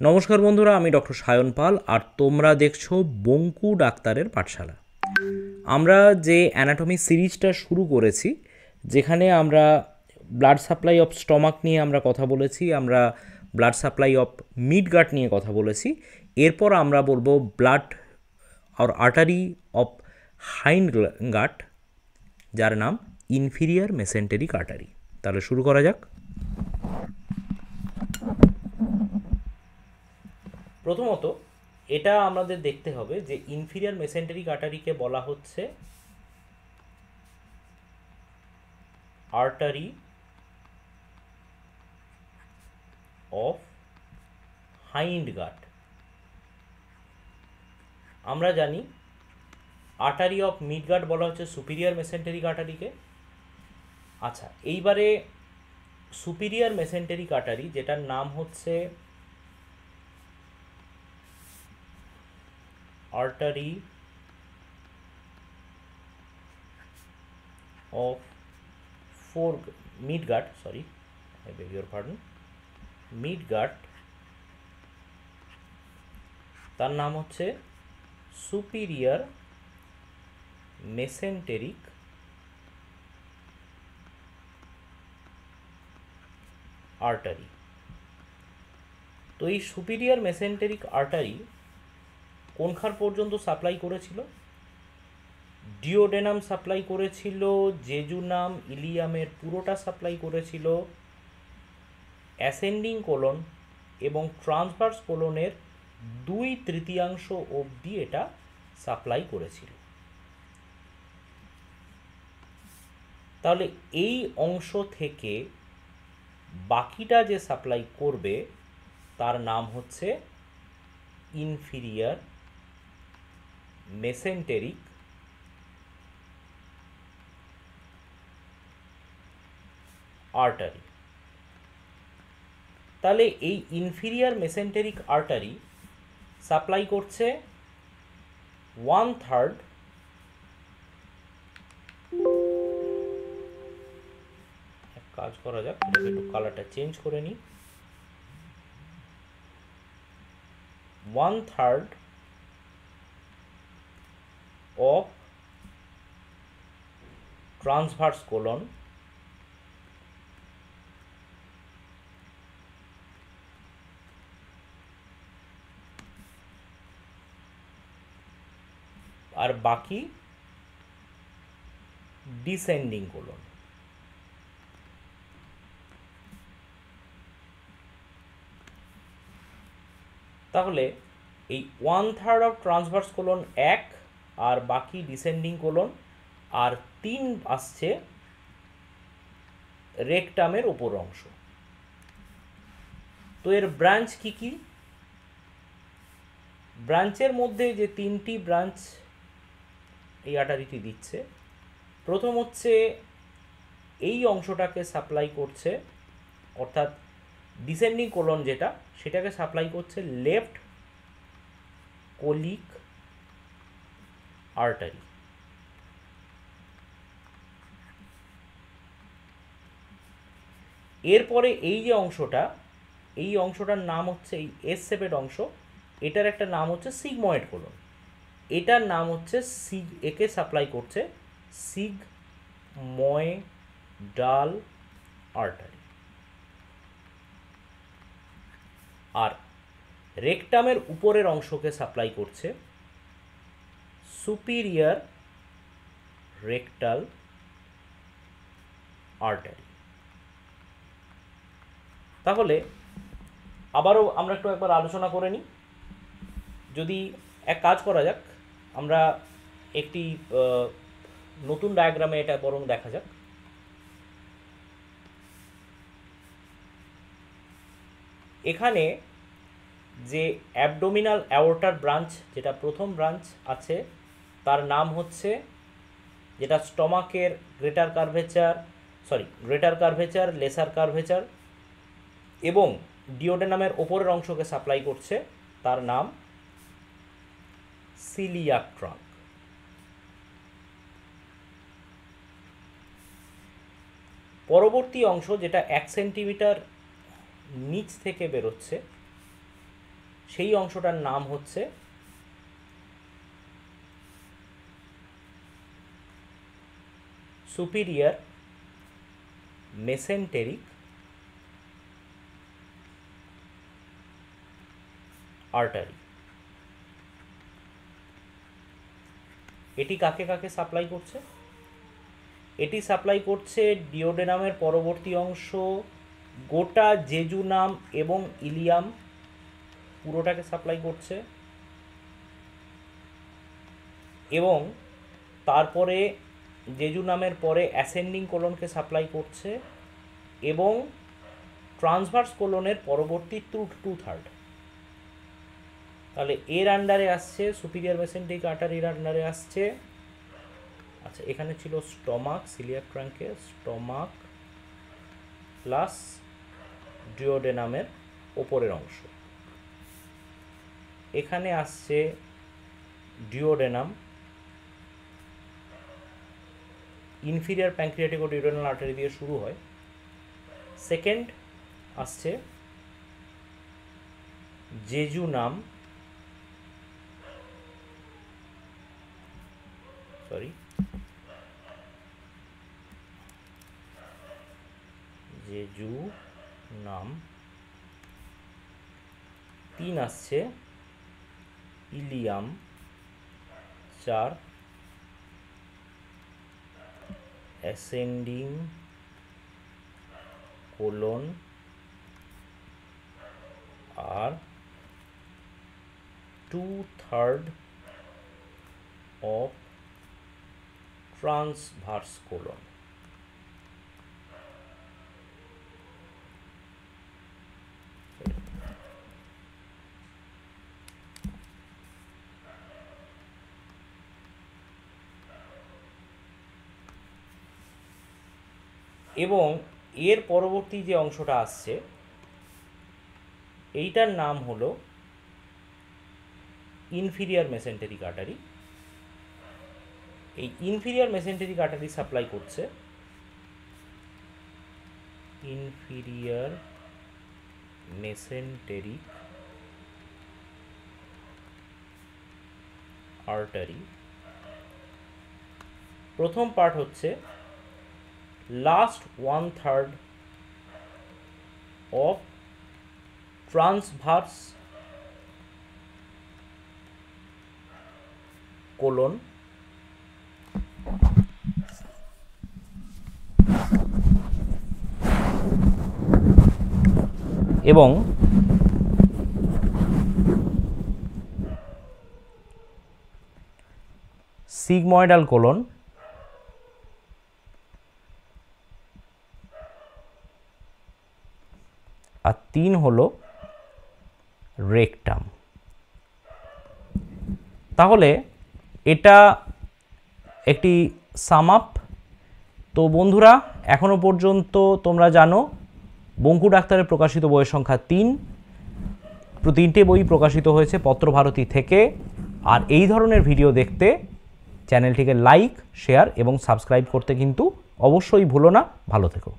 নমস্কার বন্ধুরা, আমি ডক্টর সায়ন পাল আর তোমরা দেখছো বঙ্কু ডাক্তারের পাঠশালা। আমরা যে অ্যানাটমি সিরিজটা শুরু করেছি, যেখানে আমরা ব্লাড সাপ্লাই অফ স্টমাক নিয়ে আমরা কথা বলেছি, আমরা blood supply of mid gut নিয়ে কথা বলেছি। এরপর আমরা বলবো ব্লাড আর আর্টারি অফ হাইন্ড গাট, যার নাম ইনফিরিয়ার মেসেন্টেরিক আর্টারি। তাহলে শুরু করা যাক। প্রথমত এটা আমাদের দেখতে হবে যে ইনফিরিয়ার মেসেন্টেরিক আর্টারিকে বলা হচ্ছে আর্টারি অফ হাইন্ড গাট। আমরা জানি আর্টারি অফ মিড গাট বলা হচ্ছে সুপিরিয়ার মেসেন্টেরিক আর্টারিকে। আচ্ছা, এইবারে সুপিরিয়ার মেসেন্টেরিক আর্টারি, যেটার নাম হচ্ছে artery of fore mid gut, sorry I beg your pardon, mid gut, তার নাম হচ্ছে সুপিরিয়ার মেসেন্টেরিক আর্টারি। তো এই সুপিরিয়ার মেসেন্টেরিক আর্টারি কোনখান পর্যন্ত সাপ্লাই করেছিল? ডিওডেনাম সাপ্লাই করেছিল, জেজুনাম ইলিয়ামের পুরোটা সাপ্লাই করেছিল, অ্যাসেন্ডিং কোলন এবং ট্রান্সভার্স কোলনের 2/3 অবধি এটা সাপ্লাই করেছিল। তাহলে এই অংশ থেকে বাকিটা যে সাপ্লাই করবে তার নাম হচ্ছে ইনফিরিয়ার মেসেন্টেরিক আর্টারি। তাহলে এই ইনফিরিয়ার মেসেন্টেরিক আর্টারি সাপ্লাই করছে 1/3, কাজ করা যাক, এটাকে একটু কালারটা চেঞ্জ করে নিই, 1/3 অফ ট্রান্সভার্স কোলন আর বাকি ডিসেন্ডিং কোলন। তাহলে এই 1/3 অফ ট্রান্সভার্স কোলন 1, আর বাকি ডিসেন্ডিং কোলন, আর 3 আসছে রেকটামের উপর অংশ। তো এর ব্রাঞ্চ কি কি? ব্রাঞ্চের মধ্যে যে 3টি ব্রাঞ্চ এই আর্টারিটি দিচ্ছে, প্রথম হচ্ছে এই অংশটাকে সাপ্লাই করছে, অর্থাৎ ডিসেন্ডিং কোলন যেটা, সেটাকে সাপ্লাই করছে লেফট কোলিক আর্টারি। এরপরে এই যে অংশটা, এই অংশটার নাম হচ্ছে এই এস শেপের অংশ, এটার একটা নাম হচ্ছে সিগময়েড কোলন, এটার নাম হচ্ছে একে সাপ্লাই করছে সিগময়েডাল আর্টারি। আর রেকটামের উপরের অংশকে সাপ্লাই করছে সুপিরিয়ার রেকটাল আর্টারি। তাহলে আবারও আমরা একবার আলোচনা করে নিই। যদি এক কাজ করা যাক, আমরা একটি নতুন ডায়াগ্রামে এটা বরং দেখা যাক। এখানে যে অ্যাবডোমিনাল অ্যাওর্টার ব্রাঞ্চ, যেটা প্রথম ব্রাঞ্চ আছে, তার নাম হচ্ছে, যেটা স্টমাকের গ্রেটার কার্ভেচার, লেসার কার্ভেচার এবং ডিওডেনামের ওপরের অংশকে সাপ্লাই করছে, তার নাম সিলিয়াক ট্রাঙ্ক। পরবর্তী অংশ যেটা 1 সেন্টিমিটার নিচ থেকে বেরোচ্ছে, সেই অংশটার নাম হচ্ছে সুপিরিয়র মেসেন্টেরিক আর্টারি। এটি কাকে কাকে সাপ্লাই করছে? এটি সাপ্লাই করছে ডিওডেনামের পরবর্তী অংশ, গোটা জেজুনাম এবং ইলিয়াম পুরোটাকে সাপ্লাই করছে, এবং তারপরে জেজুনামের পরে অ্যাসেন্ডিং কোলনকে সাপ্লাই করছে, এবং ট্রান্সভার্স কোলনের পরবর্তী 2/3। তাহলে এর আন্ডারে আসছে সুপিরিয়র মেসেন্টেরিক আর্টারির আন্ডারে আসছে, আচ্ছা এখানে ছিল স্টমাক, সিলিয়াক ট্রাঙ্কে স্টমাক প্লাস ডিওডেনামের ওপরের অংশ, এখানে আসছে ডিওডেনাম, ইনফিরিয়র প্যাঙ্ক্রিয়াটিক ও ডিওডেনাল আর্টারি দিয়ে শুরু হয়। সেকেন্ড আসছে জেজুনাম, জেজুনাম। 3 আসছে ইলিয়াম। 4 অ্যাসেন্ডিং কোলন, আর 2/3 অফ ট্রান্সভার্স কোলন। এবং এর পরবর্তী যে অংশটা আসছে এইটার নাম হলো ইনফিরিয়র মেসেন্টেরিক আর্টারি। এই ইনফিরিয়র মেসেন্টেরিক আর্টারি সাপ্লাই করছে ইনফিরিয়র মেসেন্টেরিক আর্টারি। প্রথম পার্ট হচ্ছে লাস্ট 1/3 অফ ট্রান্সভার্স কোলন, এবং সিগময়েডাল কোলন, আর 3 হলো রেকটাম। তাহলে এটা একটি সাম আপ। তো বন্ধুরা, এখনো পর্যন্ত তোমরা জানো বঙ্কু ডাক্তারের প্রকাশিত বইয়ের সংখ্যা 3। 3টে বই প্রকাশিত হয়েছে পত্রভারতী থেকে। আর এই ধরনের ভিডিও দেখতে চ্যানেলটিকে লাইক, শেয়ার এবং সাবস্ক্রাইব করতে কিন্তু অবশ্যই ভুলো না। ভালো থেকো।